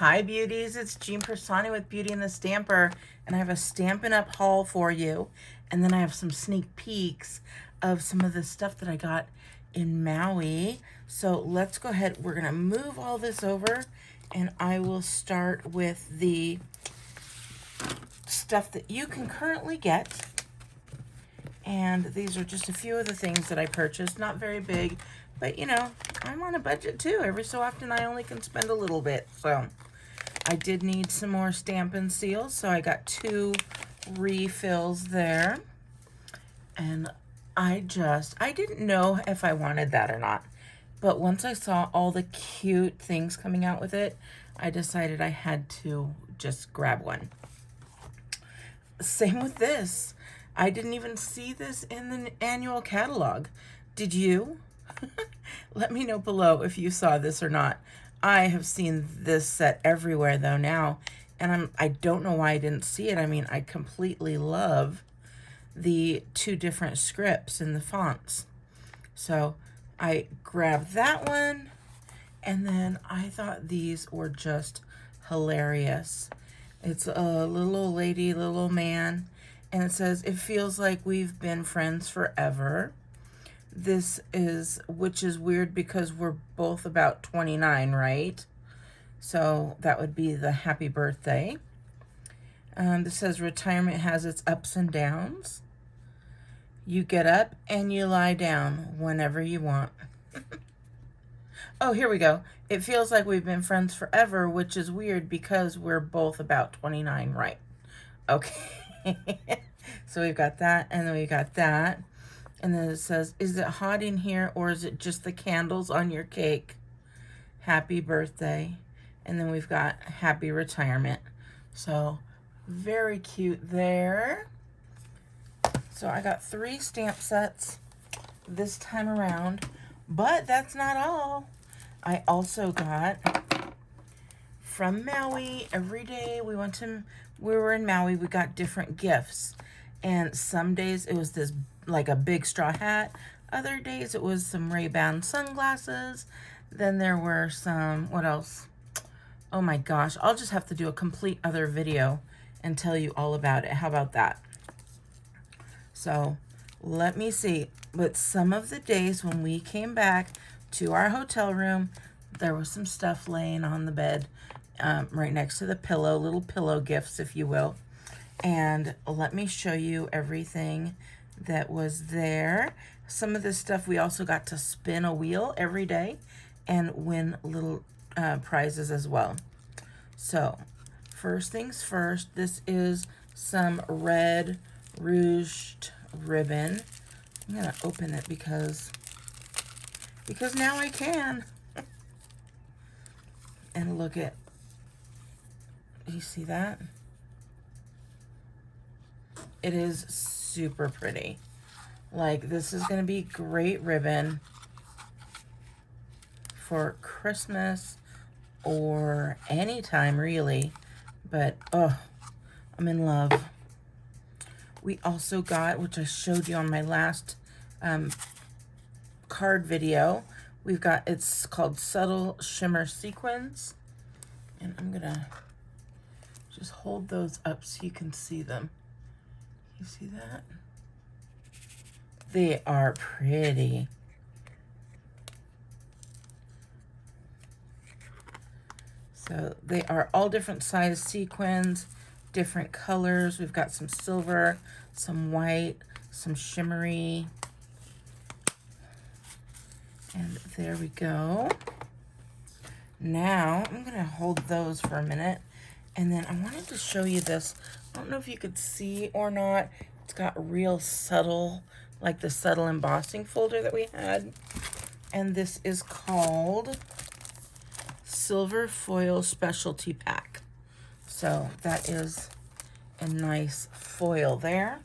Hi beauties, it's Jean Piersanti with Beauty and the Stamper, and I have a Stampin' Up haul for you, and then I have some sneak peeks of some of the stuff that I got in Maui. So let's go ahead, we're gonna move all this over, and I will start with the stuff that you can currently get. And these are just a few of the things that I purchased, not very big, but you know, I'm on a budget too. Every so often I only can spend a little bit, so I did need some more Stampin' seals, so I got 2 refills there. And I didn't know if I wanted that or not. But once I saw all the cute things coming out with it, I decided I had to just grab one. Same with this. I didn't even see this in the annual catalog. Did you? Let me know below if you saw this or not. I have seen this set everywhere though now, and I don't know why I didn't see it. I mean, I completely love the 2 different scripts and the fonts. So I grabbed that one, and then I thought these were just hilarious. It's a little old lady, little old man, and it says, "It feels like we've been friends forever." This is, which is weird because we're both about 29, right? So that would be the happy birthday. This says, "Retirement has its ups and downs. You get up and you lie down whenever you want." Oh, here we go. "It feels like we've been friends forever, which is weird because we're both about 29, right?" Okay. So we've got that, and then we got that. And then it says, "Is it hot in here or is it just the candles on your cake? Happy birthday." And then we've got happy retirement. So very cute there. So I got 3 stamp sets this time around, but that's not all. I also got from Maui. Every day we were in Maui, we got different gifts. And some days it was this, like a big straw hat. Other days it was some Ray-Ban sunglasses. Then there were some, what else? Oh my gosh, I'll just have to do a complete other video and tell you all about it. How about that? So let me see. But some of the days when we came back to our hotel room, there was some stuff laying on the bed right next to the pillow, little pillow gifts, if you will. And let me show you everything that was there. Some of this stuff we also got to spin a wheel every day and win little prizes as well. So first things first, this is some red ruched ribbon. I'm gonna open it because now I can. And look at, you see that? It is super pretty. Like, this is going to be great ribbon for Christmas or any time really. But, oh, I'm in love. We also got, which I showed you on my last card video, we've got, it's called Subtle Shimmer Sequins. And I'm going to just hold those up so you can see them. You see that? They are pretty. So they are all different size sequins, different colors. We've got some silver, some white, some shimmery. And there we go. Now I'm gonna hold those for a minute. And then I wanted to show you this. I don't know if you could see or not. It's got real subtle, like the subtle embossing folder that we had. And this is called Silver Foil Specialty Pack. So that is a nice foil there.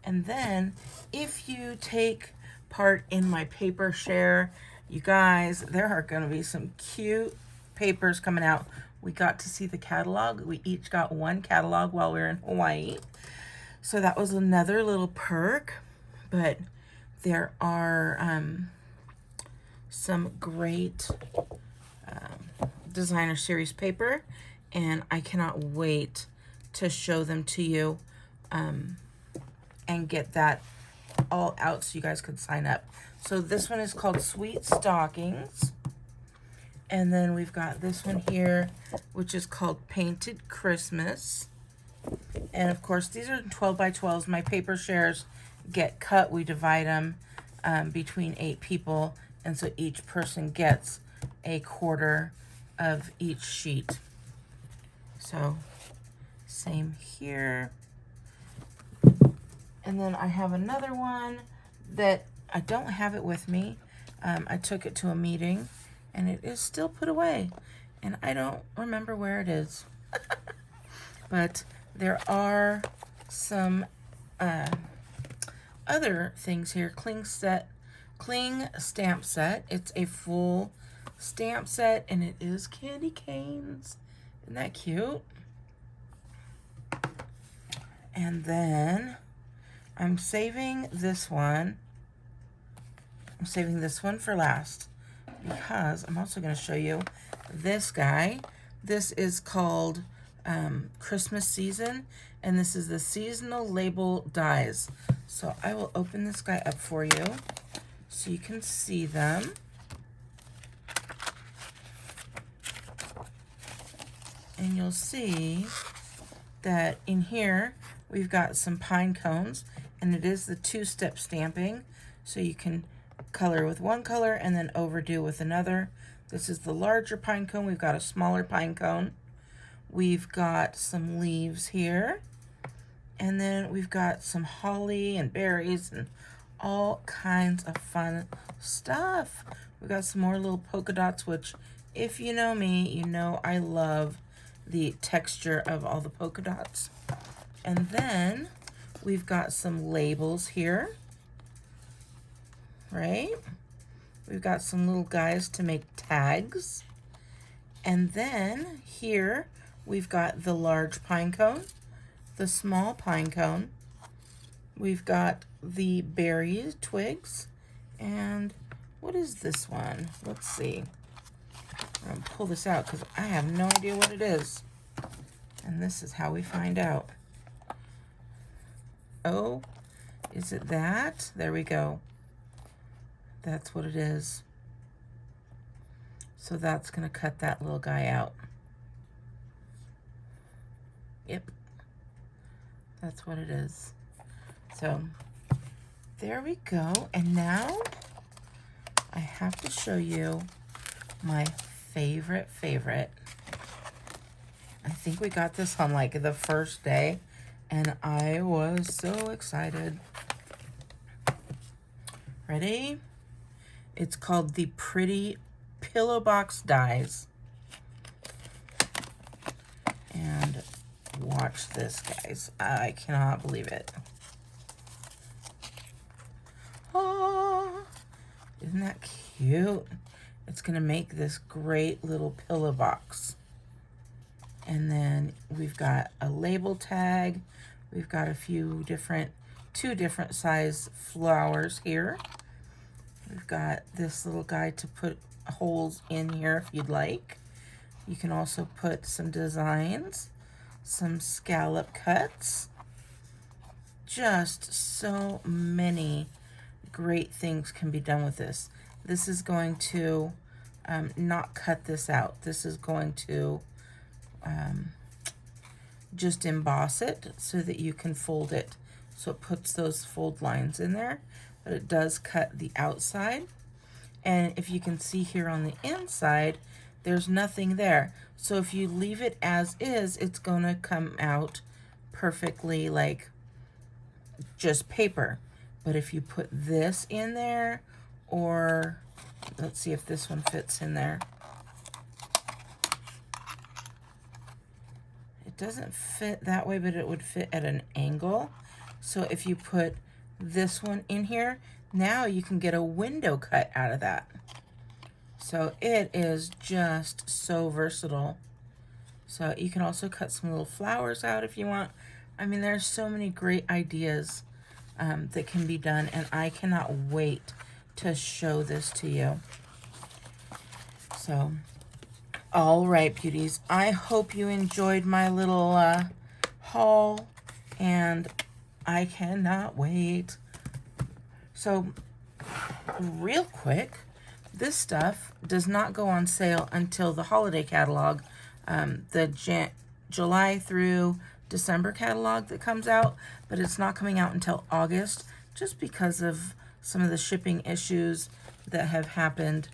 And then if you take part in my paper share, you guys, there are going to be some cute papers coming out. We got to see the catalog. We each got 1 catalog while we were in Hawaii. So that was another little perk. But there are some great designer series paper, and I cannot wait to show them to you and get that all out so you guys could sign up. So this one is called Sweet Stockings. And then we've got this one here, which is called Painted Christmas. And of course, these are 12 by 12s. My paper shares get cut. We divide them between 8 people. And so each person gets a quarter of each sheet. So same here. And then I have another one that I don't have it with me. I took it to a meeting and it is still put away. And I don't remember where it is. But there are some other things here. Cling stamp set. It's a full stamp set and it is candy canes. Isn't that cute? And then I'm saving this one. I'm saving this one for last because I'm also going to show you this guy. This is called Christmas Season, and this is the seasonal label dies. So I will open this guy up for you so you can see them. And you'll see that in here we've got some pine cones, and it is the 2-step stamping, so you can color with one color and then overdo with another. This is the larger pine cone. We've got a smaller pine cone. We've got some leaves here, and then we've got some holly and berries and all kinds of fun stuff. We've got some more little polka dots, which if you know me, you know I love the texture of all the polka dots. And then we've got some labels here, right? We've got some little guys to make tags. And then here we've got the large pine cone, the small pine cone. We've got the berries, twigs, and what is this one? Let's see. I'm gonna pull this out because I have no idea what it is. And this is how we find out. Oh, is it that? There we go. That's what it is. So that's gonna cut that little guy out. Yep. That's what it is. So there we go. And now I have to show you my favorite. I think we got this on like the first day and I was so excited. Ready? It's called the Pretty Pillow Box Dies. And watch this, guys. I cannot believe it. Oh, isn't that cute? It's gonna make this great little pillow box. And then we've got a label tag. We've got a few different, 2 different size flowers here. We've got this little guy to put holes in here if you'd like. You can also put some designs, some scallop cuts. Just so many great things can be done with this. This is going to not cut this out. This is going to just emboss it so that you can fold it. So it puts those fold lines in there, but it does cut the outside. And if you can see here on the inside, there's nothing there. So if you leave it as is, it's gonna come out perfectly like just paper. But if you put this in there, or let's see if this one fits in there. It doesn't fit that way, but it would fit at an angle. So if you put this one in here, now you can get a window cut out of that. So it is just so versatile. So you can also cut some little flowers out if you want. I mean, there's so many great ideas that can be done, and I cannot wait to show this to you. So All right, beauties. I hope you enjoyed my little haul, and I cannot wait. So, real quick, this stuff does not go on sale until the holiday catalog, the July through December catalog that comes out, but it's not coming out until August just because of some of the shipping issues that have happened,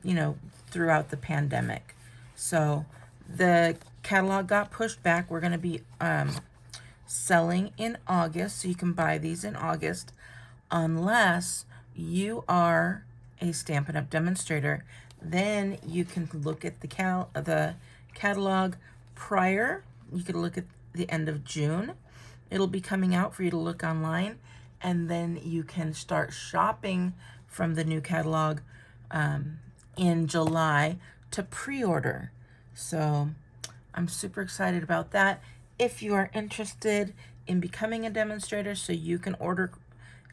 you know, throughout the pandemic. So the catalog got pushed back. We're going to be selling in August, so you can buy these in August unless you are a Stampin' Up! Demonstrator. Then you can look at the catalog prior. You can look at the end of June. It'll be coming out for you to look online, and then you can start shopping from the new catalog in July to pre-order. So I'm super excited about that. If you are interested in becoming a demonstrator so you can order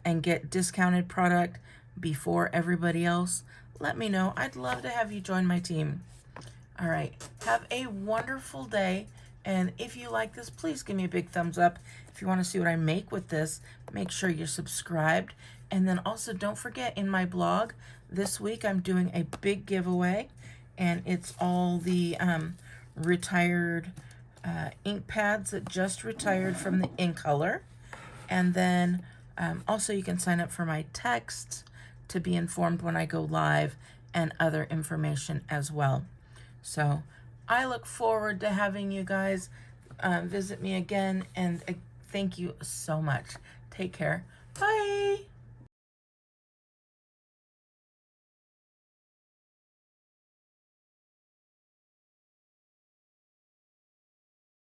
and get discounted product before everybody else, let me know. I'd love to have you join my team. All right, have a wonderful day. And if you like this, please give me a big thumbs up. If you want to see what I make with this, make sure you're subscribed. And then also don't forget, in my blog this week, I'm doing a big giveaway. And it's all the retired ink pads that just retired from the ink color. And then also you can sign up for my texts to be informed when I go live and other information as well. So I look forward to having you guys visit me again, and thank you so much. Take care. Bye.